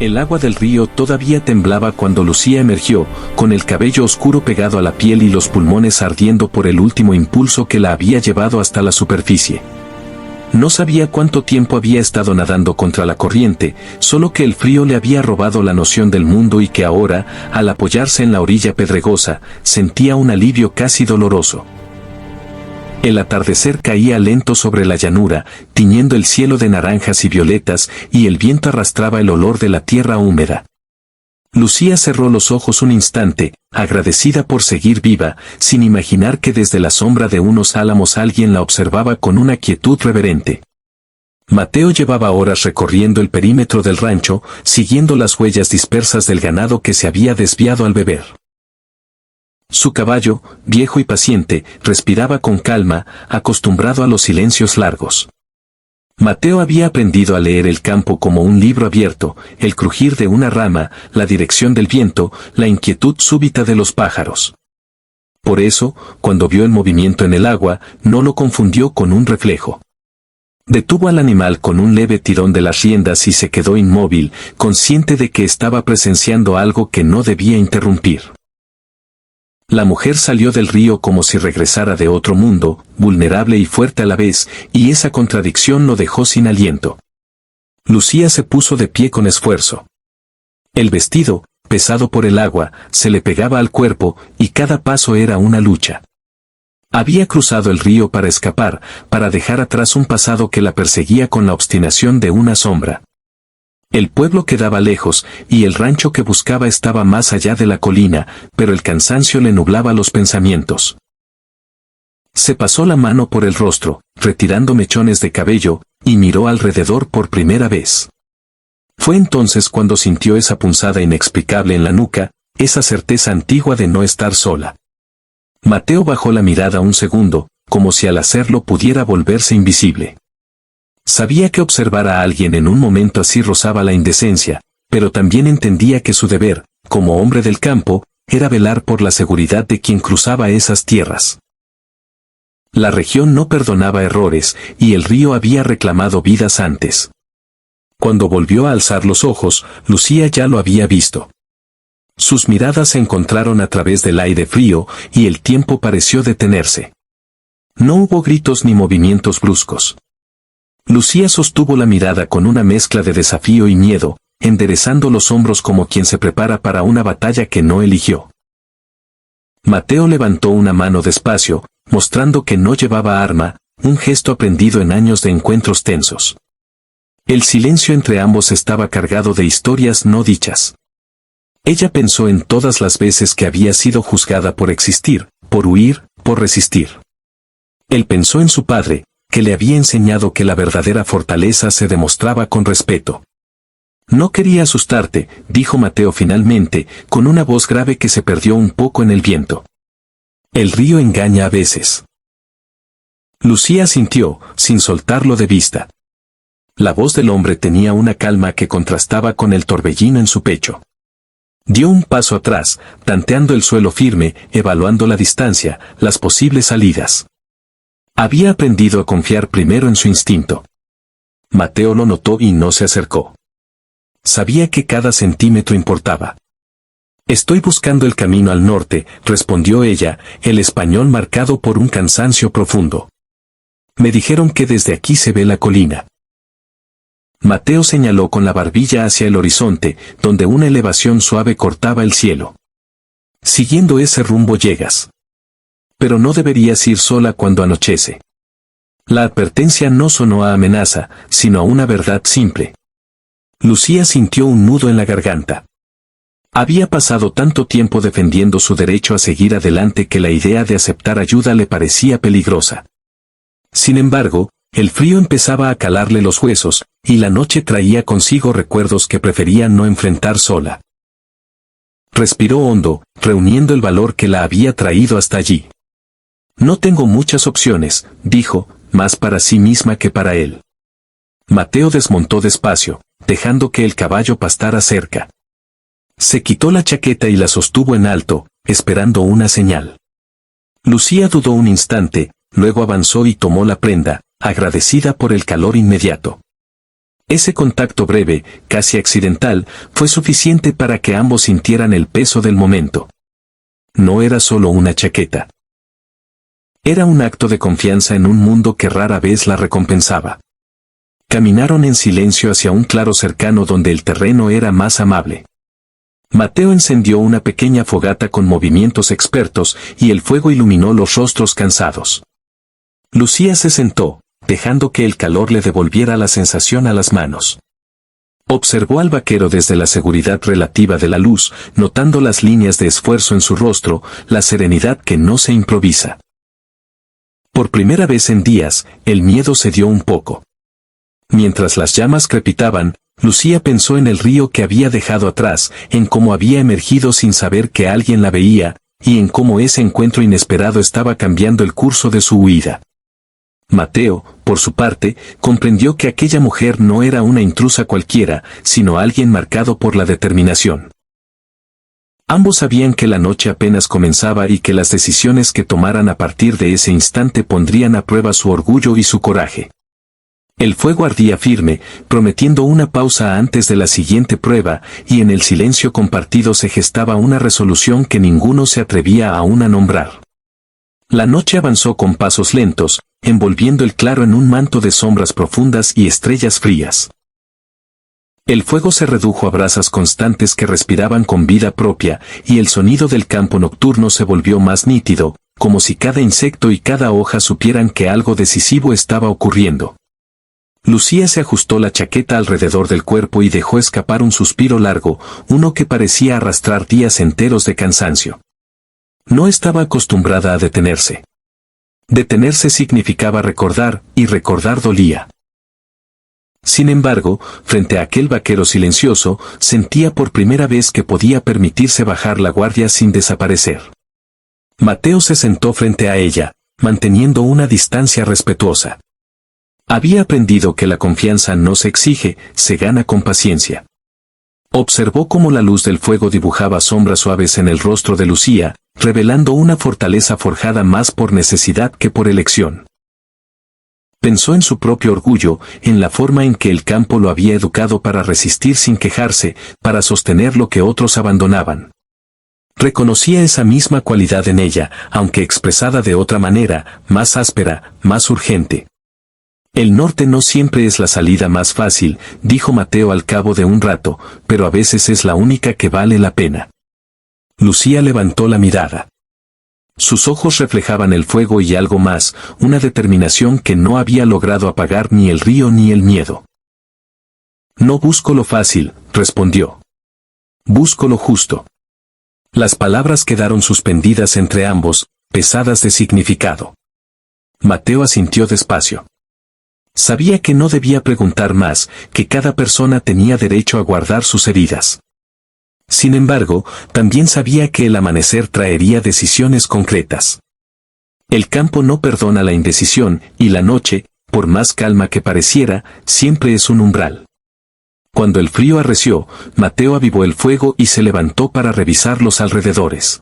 El agua del río todavía temblaba cuando Lucía emergió, con el cabello oscuro pegado a la piel y los pulmones ardiendo por el último impulso que la había llevado hasta la superficie. No sabía cuánto tiempo había estado nadando contra la corriente, solo que el frío le había robado la noción del mundo y que ahora, al apoyarse en la orilla pedregosa, sentía un alivio casi doloroso. El atardecer caía lento sobre la llanura, tiñendo el cielo de naranjas y violetas, y el viento arrastraba el olor de la tierra húmeda. Lucía cerró los ojos un instante, agradecida por seguir viva, sin imaginar que desde la sombra de unos álamos alguien la observaba con una quietud reverente. Mateo llevaba horas recorriendo el perímetro del rancho, siguiendo las huellas dispersas del ganado que se había desviado al beber. Su caballo, viejo y paciente, respiraba con calma, acostumbrado a los silencios largos. Mateo había aprendido a leer el campo como un libro abierto, el crujir de una rama, la dirección del viento, la inquietud súbita de los pájaros. Por eso, cuando vio el movimiento en el agua, no lo confundió con un reflejo. Detuvo al animal con un leve tirón de las riendas y se quedó inmóvil, consciente de que estaba presenciando algo que no debía interrumpir. La mujer salió del río como si regresara de otro mundo, vulnerable y fuerte a la vez, y esa contradicción lo dejó sin aliento. Lucía se puso de pie con esfuerzo. El vestido, pesado por el agua, se le pegaba al cuerpo, y cada paso era una lucha. Había cruzado el río para escapar, para dejar atrás un pasado que la perseguía con la obstinación de una sombra. El pueblo quedaba lejos, y el rancho que buscaba estaba más allá de la colina, pero el cansancio le nublaba los pensamientos. Se pasó la mano por el rostro, retirando mechones de cabello, y miró alrededor por primera vez. Fue entonces cuando sintió esa punzada inexplicable en la nuca, esa certeza antigua de no estar sola. Mateo bajó la mirada un segundo, como si al hacerlo pudiera volverse invisible. Sabía que observar a alguien en un momento así rozaba la indecencia, pero también entendía que su deber, como hombre del campo, era velar por la seguridad de quien cruzaba esas tierras. La región no perdonaba errores, y el río había reclamado vidas antes. Cuando volvió a alzar los ojos, Lucía ya lo había visto. Sus miradas se encontraron a través del aire frío, y el tiempo pareció detenerse. No hubo gritos ni movimientos bruscos. Lucía sostuvo la mirada con una mezcla de desafío y miedo, enderezando los hombros como quien se prepara para una batalla que no eligió. Mateo levantó una mano despacio, mostrando que no llevaba arma, un gesto aprendido en años de encuentros tensos. El silencio entre ambos estaba cargado de historias no dichas. Ella pensó en todas las veces que había sido juzgada por existir, por huir, por resistir. Él pensó en su padre, que le había enseñado que la verdadera fortaleza se demostraba con respeto. No quería asustarte, dijo Mateo finalmente, con una voz grave que se perdió un poco en el viento. El río engaña a veces. Lucía asintió, sin soltarlo de vista. La voz del hombre tenía una calma que contrastaba con el torbellino en su pecho. Dio un paso atrás, tanteando el suelo firme, evaluando la distancia, las posibles salidas. Había aprendido a confiar primero en su instinto. Mateo lo notó y no se acercó. Sabía que cada centímetro importaba. Estoy buscando el camino al norte, respondió ella, el español marcado por un cansancio profundo. Me dijeron que desde aquí se ve la colina. Mateo señaló con la barbilla hacia el horizonte, donde una elevación suave cortaba el cielo. Siguiendo ese rumbo llegas. Pero no deberías ir sola cuando anochece. La advertencia no sonó a amenaza, sino a una verdad simple. Lucía sintió un nudo en la garganta. Había pasado tanto tiempo defendiendo su derecho a seguir adelante que la idea de aceptar ayuda le parecía peligrosa. Sin embargo, el frío empezaba a calarle los huesos, y la noche traía consigo recuerdos que prefería no enfrentar sola. Respiró hondo, reuniendo el valor que la había traído hasta allí. No tengo muchas opciones, dijo, más para sí misma que para él. Mateo desmontó despacio, dejando que el caballo pastara cerca. Se quitó la chaqueta y la sostuvo en alto, esperando una señal. Lucía dudó un instante, luego avanzó y tomó la prenda, agradecida por el calor inmediato. Ese contacto breve, casi accidental, fue suficiente para que ambos sintieran el peso del momento. No era solo una chaqueta. Era un acto de confianza en un mundo que rara vez la recompensaba. Caminaron en silencio hacia un claro cercano donde el terreno era más amable. Mateo encendió una pequeña fogata con movimientos expertos y el fuego iluminó los rostros cansados. Lucía se sentó, dejando que el calor le devolviera la sensación a las manos. Observó al vaquero desde la seguridad relativa de la luz, notando las líneas de esfuerzo en su rostro, la serenidad que no se improvisa. Por primera vez en días, el miedo cedió un poco. Mientras las llamas crepitaban, Lucía pensó en el río que había dejado atrás, en cómo había emergido sin saber que alguien la veía, y en cómo ese encuentro inesperado estaba cambiando el curso de su huida. Mateo, por su parte, comprendió que aquella mujer no era una intrusa cualquiera, sino alguien marcado por la determinación. Ambos sabían que la noche apenas comenzaba y que las decisiones que tomaran a partir de ese instante pondrían a prueba su orgullo y su coraje. El fuego ardía firme, prometiendo una pausa antes de la siguiente prueba, y en el silencio compartido se gestaba una resolución que ninguno se atrevía aún a nombrar. La noche avanzó con pasos lentos, envolviendo el claro en un manto de sombras profundas y estrellas frías. El fuego se redujo a brasas constantes que respiraban con vida propia, y el sonido del campo nocturno se volvió más nítido, como si cada insecto y cada hoja supieran que algo decisivo estaba ocurriendo. Lucía se ajustó la chaqueta alrededor del cuerpo y dejó escapar un suspiro largo, uno que parecía arrastrar días enteros de cansancio. No estaba acostumbrada a detenerse. Detenerse significaba recordar, y recordar dolía. Sin embargo, frente a aquel vaquero silencioso, sentía por primera vez que podía permitirse bajar la guardia sin desaparecer. Mateo se sentó frente a ella, manteniendo una distancia respetuosa. Había aprendido que la confianza no se exige, se gana con paciencia. Observó cómo la luz del fuego dibujaba sombras suaves en el rostro de Lucía, revelando una fortaleza forjada más por necesidad que por elección. Pensó en su propio orgullo, en la forma en que el campo lo había educado para resistir sin quejarse, para sostener lo que otros abandonaban. Reconocía esa misma cualidad en ella, aunque expresada de otra manera, más áspera, más urgente. El norte no siempre es la salida más fácil, dijo Mateo al cabo de un rato, pero a veces es la única que vale la pena. Lucía levantó la mirada. Sus ojos reflejaban el fuego y algo más, una determinación que no había logrado apagar ni el río ni el miedo. No busco lo fácil, respondió. Busco lo justo. Las palabras quedaron suspendidas entre ambos, pesadas de significado. Mateo asintió despacio. Sabía que no debía preguntar más, que cada persona tenía derecho a guardar sus heridas. Sin embargo, también sabía que el amanecer traería decisiones concretas. El campo no perdona la indecisión, y la noche, por más calma que pareciera, siempre es un umbral. Cuando el frío arreció, Mateo avivó el fuego y se levantó para revisar los alrededores.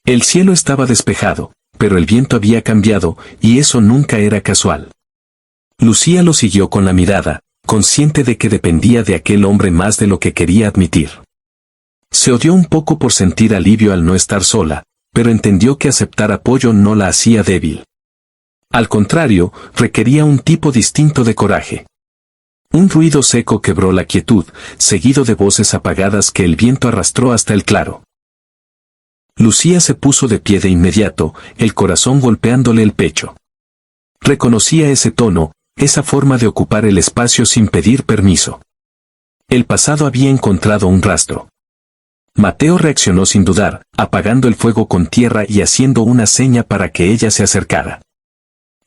El cielo estaba despejado, pero el viento había cambiado, y eso nunca era casual. Lucía lo siguió con la mirada, consciente de que dependía de aquel hombre más de lo que quería admitir. Se odió un poco por sentir alivio al no estar sola, pero entendió que aceptar apoyo no la hacía débil. Al contrario, requería un tipo distinto de coraje. Un ruido seco quebró la quietud, seguido de voces apagadas que el viento arrastró hasta el claro. Lucía se puso de pie de inmediato, el corazón golpeándole el pecho. Reconocía ese tono, esa forma de ocupar el espacio sin pedir permiso. El pasado había encontrado un rastro. Mateo reaccionó sin dudar, apagando el fuego con tierra y haciendo una seña para que ella se acercara.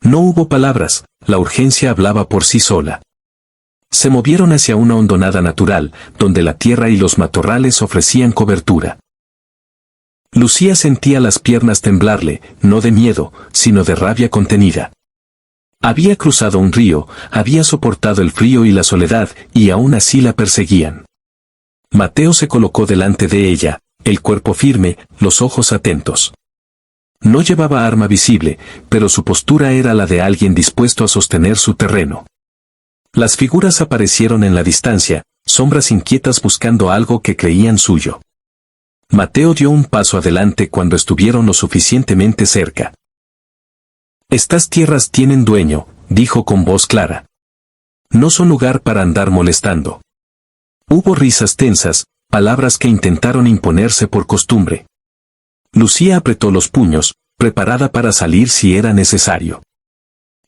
No hubo palabras, la urgencia hablaba por sí sola. Se movieron hacia una hondonada natural, donde la tierra y los matorrales ofrecían cobertura. Lucía sentía las piernas temblarle, no de miedo, sino de rabia contenida. Había cruzado un río, había soportado el frío y la soledad, y aún así la perseguían. Mateo se colocó delante de ella, el cuerpo firme, los ojos atentos. No llevaba arma visible, pero su postura era la de alguien dispuesto a sostener su terreno. Las figuras aparecieron en la distancia, sombras inquietas buscando algo que creían suyo. Mateo dio un paso adelante cuando estuvieron lo suficientemente cerca. «Estas tierras tienen dueño», dijo con voz clara. «No son lugar para andar molestando». Hubo risas tensas, palabras que intentaron imponerse por costumbre. Lucía apretó los puños, preparada para salir si era necesario.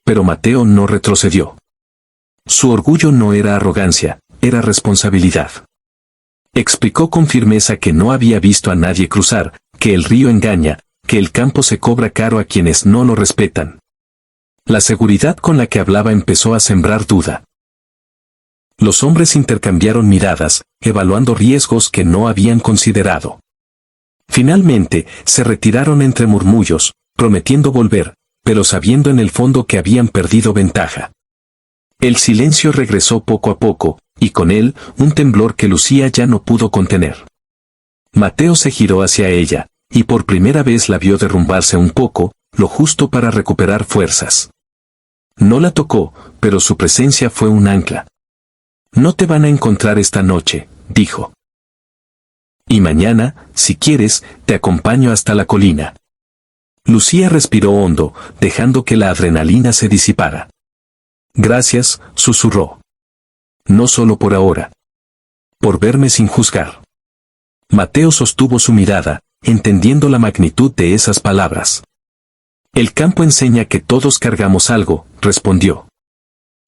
Pero Mateo no retrocedió. Su orgullo no era arrogancia, era responsabilidad. Explicó con firmeza que no había visto a nadie cruzar, que el río engaña, que el campo se cobra caro a quienes no lo respetan. La seguridad con la que hablaba empezó a sembrar duda. Los hombres intercambiaron miradas, evaluando riesgos que no habían considerado. Finalmente, se retiraron entre murmullos, prometiendo volver, pero sabiendo en el fondo que habían perdido ventaja. El silencio regresó poco a poco, y con él, un temblor que Lucía ya no pudo contener. Mateo se giró hacia ella, y por primera vez la vio derrumbarse un poco, lo justo para recuperar fuerzas. No la tocó, pero su presencia fue un ancla. «No te van a encontrar esta noche», dijo. «Y mañana, si quieres, te acompaño hasta la colina». Lucía respiró hondo, dejando que la adrenalina se disipara. «Gracias», susurró. «No solo por ahora. Por verme sin juzgar». Mateo sostuvo su mirada, entendiendo la magnitud de esas palabras. «El campo enseña que todos cargamos algo», respondió.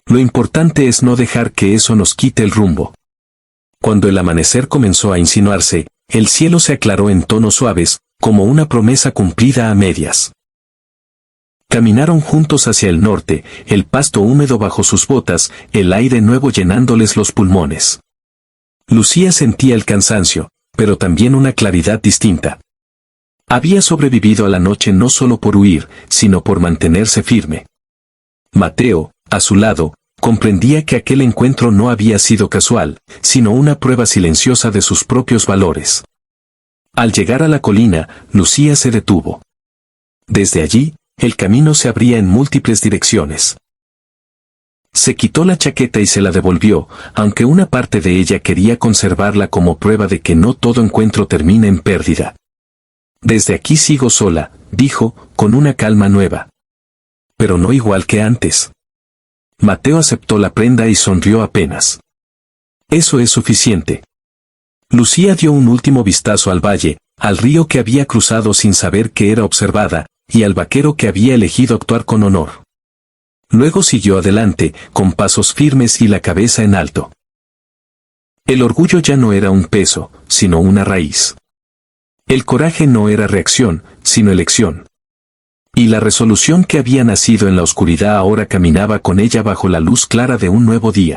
«Lo importante es no dejar que eso nos quite el rumbo». Cuando el amanecer comenzó a insinuarse, el cielo se aclaró en tonos suaves, como una promesa cumplida a medias. Caminaron juntos hacia el norte, el pasto húmedo bajo sus botas, el aire nuevo llenándoles los pulmones. Lucía sentía el cansancio, pero también una claridad distinta. Había sobrevivido a la noche no solo por huir, sino por mantenerse firme. Mateo, a su lado, comprendía que aquel encuentro no había sido casual, sino una prueba silenciosa de sus propios valores. Al llegar a la colina, Lucía se detuvo. Desde allí, el camino se abría en múltiples direcciones. Se quitó la chaqueta y se la devolvió, aunque una parte de ella quería conservarla como prueba de que no todo encuentro termina en pérdida. «Desde aquí sigo sola», dijo, con una calma nueva. «Pero no igual que antes». Mateo aceptó la prenda y sonrió apenas. «Eso es suficiente». Lucía dio un último vistazo al valle, al río que había cruzado sin saber que era observada, y al vaquero que había elegido actuar con honor. Luego siguió adelante, con pasos firmes y la cabeza en alto. El orgullo ya no era un peso, sino una raíz. El coraje no era reacción, sino elección. Y la resolución que había nacido en la oscuridad ahora caminaba con ella bajo la luz clara de un nuevo día.